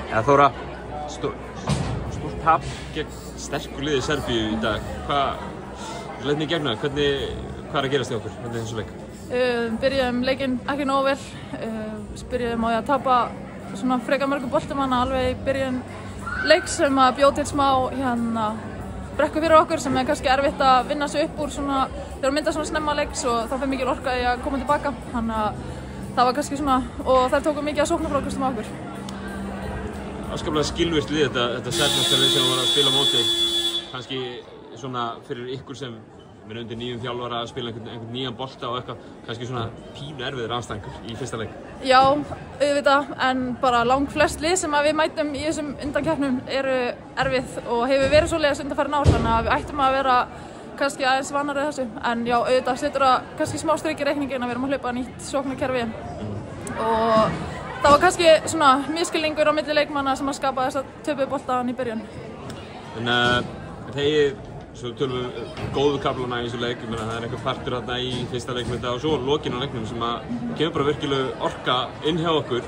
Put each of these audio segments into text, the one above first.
Ja, Þóra, stórt tap gegn sterku liði Serbíu í dag. Leit mig í gegnum það, hvað að gerast í okkur í þessu leik? Byrjuðum leikinn ekki nógu vel. Byrjuðum á að tapa svona frekar mörgum boltum alveg í byrjun leiks sem að bjóð til smá brekku fyrir okkur sem kannski erfitt að vinna sig upp úr svona þegar mynda svona snemma leiks og þá fer mikil orka í að koma tilbaka. Þannig að það var kannski svona og þær tóku mikið að sókna frá okkur sem okkur. Afskaplega skilvirkt lið þetta serbneska lið sem var að spila á móti. Kannski svona fyrir ykkur sem er undir nýjum þjálfara að spila einhvern nýjan bolta og eitthvað, kannski svona pínu erfiður andstæðingur í fyrsta leik. Já, auðvitað, en bara langflest lið sem við mætum í þessum undankeppnum eru erfið og hefur verið svoleiðis undanfarin ár, þannig að við ættum að vera kannski aðeins vanari þessu. En já, auðvitað setur það kannski smá strik í reikningin að við erum að hlaupa nýtt sóknarkerfi og það var kannski svona misskilningur á milli leikmanna sem að skapa þess að töpuðu boltann í byrjun. En svo tölum við góðu kaflana í þessu leik, það er eitthvað partur þarna í fyrsta leiknum þetta og svo lokinn á leiknum sem að kemur bara virkilega orka inn hjá okkur.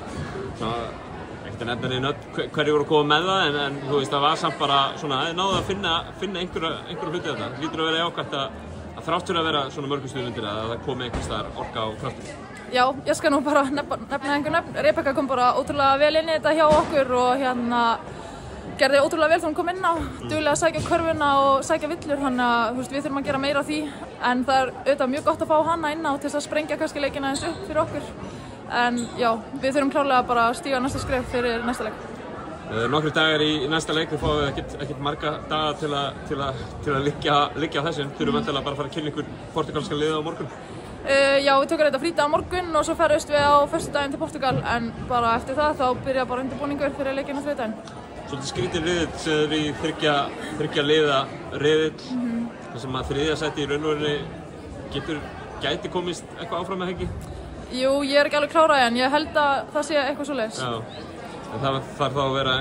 Ekkert að nefna neina hverju voru að koma með það en þú veist það var samt bara svona, það náðu að finna einhverja hluti þarna. Það lítur að vera jákvætt að þrátt fyrir að vera svona mörgum stuðum undir að það komi einhvers staðar orka á kraftur. Já, ég skal nú bara nefna einhver nöfn. Rebekka kom bara ótrúlega vel inn í þetta hjá okkur og gerði ótrúlega vel þegar hún kom inn á, duglega að sækja körfuna og sækja villur, þannig að við þurfum að gera meira af því. En það er auðvitað mjög gott að fá hana inn á til þess að sprengja kannski leikina eins upp fyrir okkur. En já, við þurfum klárlega bara að stíga næsta skref fyrir næsta leik. Nokkrir dagar í næsta leik, við fáum ekkert marga daga til að liggja á þessum. Þurfum vantilega bara að fara að kynna ykkur portugalska liðið á morgun. Já, við tökum þetta frídag á morgun og svo ferðumst við á föstudaginn til Portugal, en bara eftir það þá byrja bara undirbúningur fyrir leikinn á þriðjudaginn. Svolítið skrítinn riðill sem er í þriggja liða riðill, þar sem að þriðja sæti í raunveruninni gæti komist eitthvað áfram með hengi? Jú, ég er ekki alveg klárað en ég held að það sé eitthvað svoleiðis. Já, en það þarf þá að vera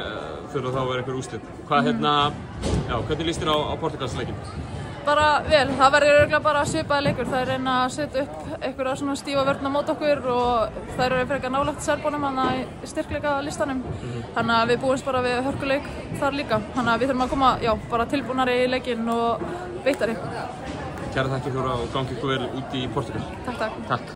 einhver úrslit. Hvernig líst þér á Portugalsleikinn? Bara vel, það verður örugglega bara svipaður leikur. Það er reyna að setja upp einhverja svona stífa vörn á móti okkur og það eru frekar nálægt Serbunum í styrkleika listanum. Þannig að við búumst bara við hörkuleik þar líka. Þannig að við þurfum að koma bara tilbúnari í leikinn og beittari. Kærar þakkir Þóra og gangi ykkur vel út í Portugal. Takk.